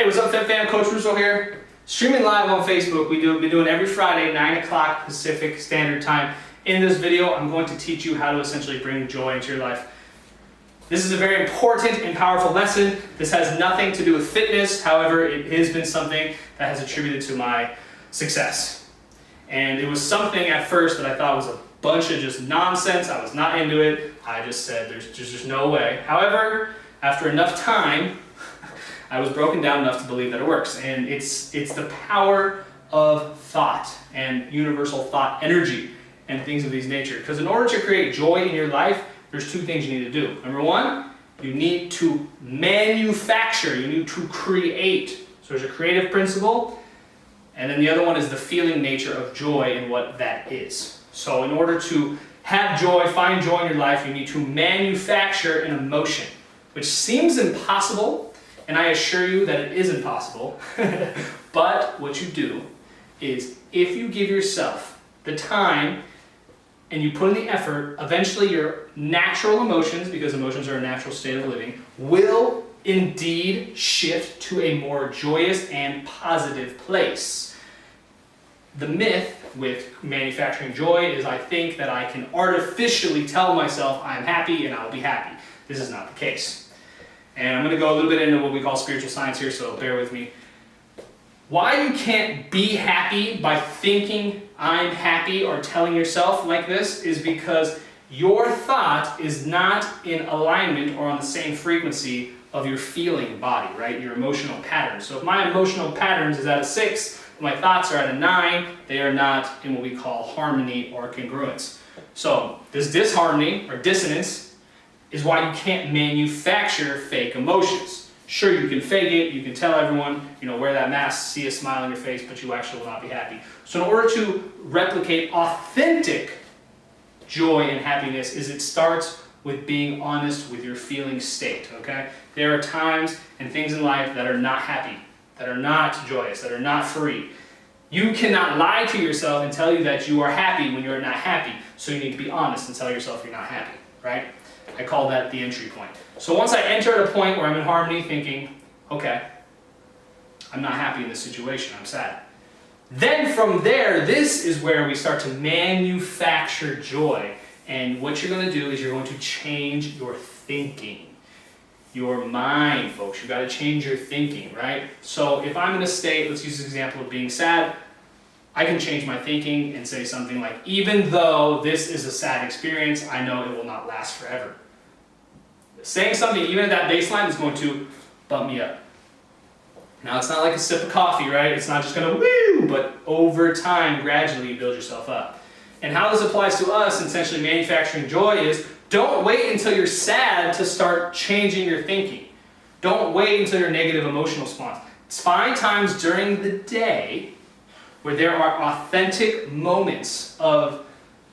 Hey, what's up, Fit Fam? Coach Russo here. Streaming live on Facebook. We've been doing every Friday, 9 o'clock Pacific Standard Time. In this video, I'm going to teach you how to essentially bring joy into your life. This is a very important and powerful lesson. This has nothing to do with fitness. However, it has been something that has attributed to my success. And it was something at first that I thought was a bunch of just nonsense. I was not into it. I just said, there's just no way. However, after enough time, I was broken down enough to believe that it works. And it's the power of thought and universal thought energy and things of these nature. Because in order to create joy in your life, there's two things you need to do. Number one, you need to manufacture, you need to create. So there's a creative principle, and then the other one is the feeling nature of joy and what that is. So in order to have joy, find joy in your life, you need to manufacture an emotion, which seems impossible, and I assure you that it is impossible. But what you do is, if you give yourself the time and you put in the effort, eventually your natural emotions, because emotions are a natural state of living, will indeed shift to a more joyous and positive place. The myth with manufacturing joy is I think that I can artificially tell myself I'm happy and I'll be happy. This is not the case. And I'm going to go a little bit into what we call spiritual science here, so bear with me. Why you can't be happy by thinking I'm happy or telling yourself like this is because your thought is not in alignment or on the same frequency of your feeling body, right? Your emotional patterns. So if my emotional patterns is at a 6, my thoughts are at a 9, they are not in what we call harmony or congruence. So this disharmony or dissonance is why you can't manufacture fake emotions. Sure, you can fake it, you can tell everyone, wear that mask, see a smile on your face, but you actually will not be happy. So in order to replicate authentic joy and happiness, it starts with being honest with your feeling state, okay? There are times and things in life that are not happy, that are not joyous, that are not free. You cannot lie to yourself and tell you that you are happy when you're not happy, so you need to be honest and tell yourself you're not happy, right? I call that the entry point. So once I enter at a point where I'm in harmony thinking, okay, I'm not happy in this situation, I'm sad. Then from there, this is where we start to manufacture joy. And what you're going to do is you're going to change your thinking. Your mind, folks. You've got to change your thinking, right? So if I'm in a state, let's use the example of being sad, I can change my thinking and say something like, even though this is a sad experience, I know it will not last forever. Saying something even at that baseline is going to bump me up. Now it's not like a sip of coffee, right? It's not just going to woo, but over time, gradually you build yourself up. And how this applies to us, essentially manufacturing joy, is don't wait until you're sad to start changing your thinking. Don't wait until your negative emotional response. Find times during the day where there are authentic moments of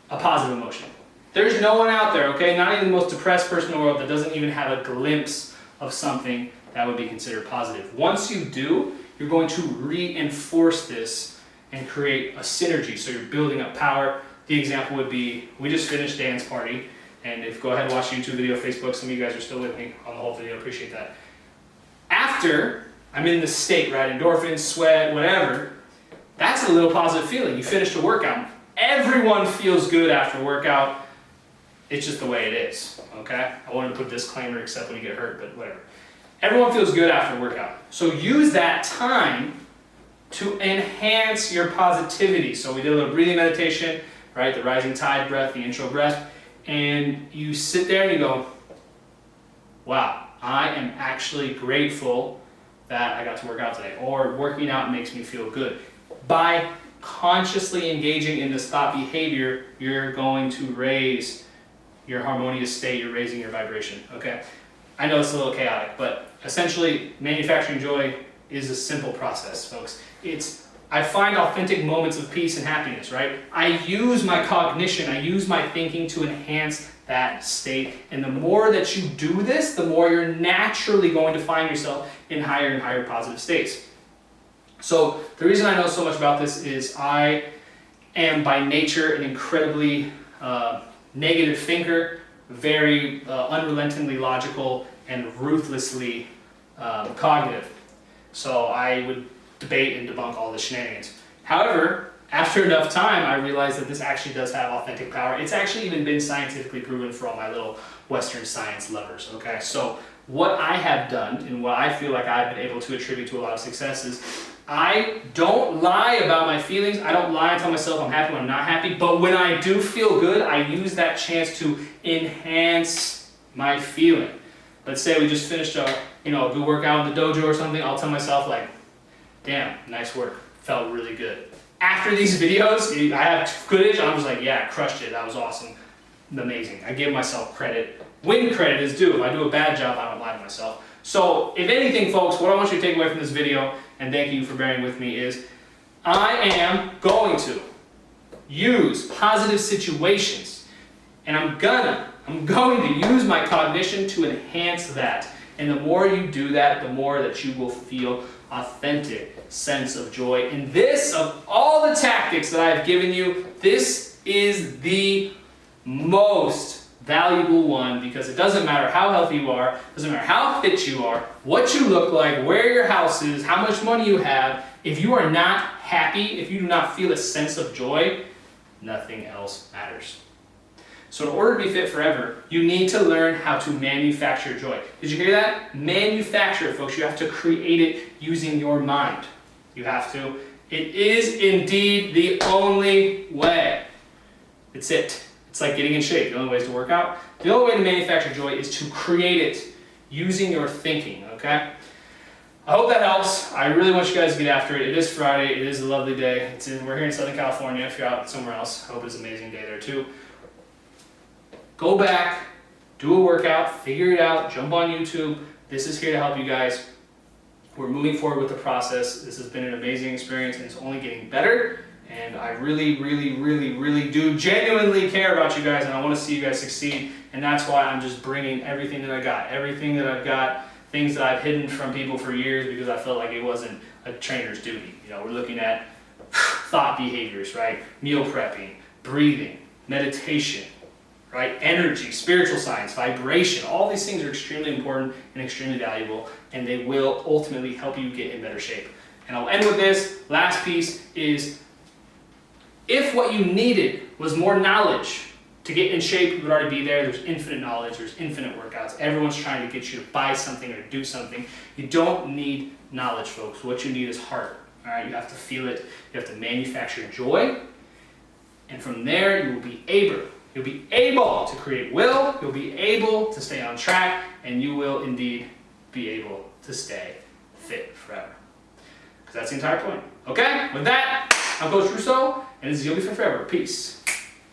a positive emotion. There's no one out there, okay, not even the most depressed person in the world that doesn't even have a glimpse of something that would be considered positive. Once you do, you're going to reinforce this and create a synergy, so you're building up power. The example would be, we just finished dance party, and if go ahead and watch the YouTube video, Facebook, some of you guys are still with me on the whole video, appreciate that. After I'm in the state, right, endorphins, sweat, whatever, that's a little positive feeling. You finished a workout. Everyone feels good after a workout. It's just the way it is, okay? I wanted to put a disclaimer except when you get hurt, but whatever. Everyone feels good after a workout. So use that time to enhance your positivity. So we did a little breathing meditation, right? The rising tide breath, the intro breath. And you sit there and you go, wow, I am actually grateful that I got to work out today. Or working out makes me feel good. By consciously engaging in this thought behavior, you're going to raise your harmonious state, you're raising your vibration, okay? I know it's a little chaotic, but essentially manufacturing joy is a simple process, folks. I find authentic moments of peace and happiness, right? I use my cognition, I use my thinking to enhance that state. And the more that you do this, the more you're naturally going to find yourself in higher and higher positive states. So the reason I know so much about this is I am by nature an incredibly negative thinker, very unrelentingly logical, and ruthlessly cognitive. So I would debate and debunk all the shenanigans. However, after enough time, I realized that this actually does have authentic power. It's actually even been scientifically proven for all my little Western science lovers, okay? So what I have done and what I feel like I've been able to attribute to a lot of success is I don't lie about my feelings. I don't lie and tell myself I'm happy when I'm not happy. But when I do feel good, I use that chance to enhance my feeling. Let's say we just finished a good workout in the dojo or something. I'll tell myself like, damn, nice work. Felt really good. After these videos, I have footage. I'm just like, yeah, crushed it. That was awesome. Amazing. I give myself credit. When credit is due. If I do a bad job, I don't lie to myself. So if anything, folks, what I want you to take away from this video, and thank you for bearing with me, is I am going to use positive situations, and I'm going to use my cognition to enhance that. And the more you do that, the more that you will feel authentic sense of joy. And this, of all the tactics that I've given you, this is the most valuable one, because it doesn't matter how healthy you are, it doesn't matter how fit you are, what you look like, where your house is, how much money you have. If you are not happy, if you do not feel a sense of joy, nothing else matters. So in order to be fit forever, you need to learn how to manufacture joy. Did you hear that? Manufacture it, folks. You have to create it using your mind. You have to. It is indeed the only way. It's it. It's like getting in shape. The only way is to work out. The only way to manufacture joy is to create it using your thinking, okay? I hope that helps. I really want you guys to get after it. It is Friday. It is a lovely day. We're here in Southern California. If you're out somewhere else, I hope it's an amazing day there too. Go back, do a workout, figure it out, jump on YouTube. This is here to help you guys. We're moving forward with the process. This has been an amazing experience, and it's only getting better. And I really, really, really, really do genuinely care about you guys, and I want to see you guys succeed. And that's why I'm just bringing everything that I got. Everything that I've got, things that I've hidden from people for years because I felt like it wasn't a trainer's duty. We're looking at thought behaviors, right? Meal prepping, breathing, meditation, right? Energy, spiritual science, vibration. All these things are extremely important and extremely valuable, and they will ultimately help you get in better shape. And I'll end with this. Last piece is, if what you needed was more knowledge to get in shape, you would already be there. There's infinite knowledge. There's infinite workouts. Everyone's trying to get you to buy something or do something. You don't need knowledge, folks. What you need is heart. All right? You have to feel it. You have to manufacture joy. And from there, you will be able. You'll be able to create will. You'll be able to stay on track. And you will indeed be able to stay fit forever. Because that's the entire point. Okay? With that, I'm Coach Russo, and this is You'll Be Fit Forever. Peace.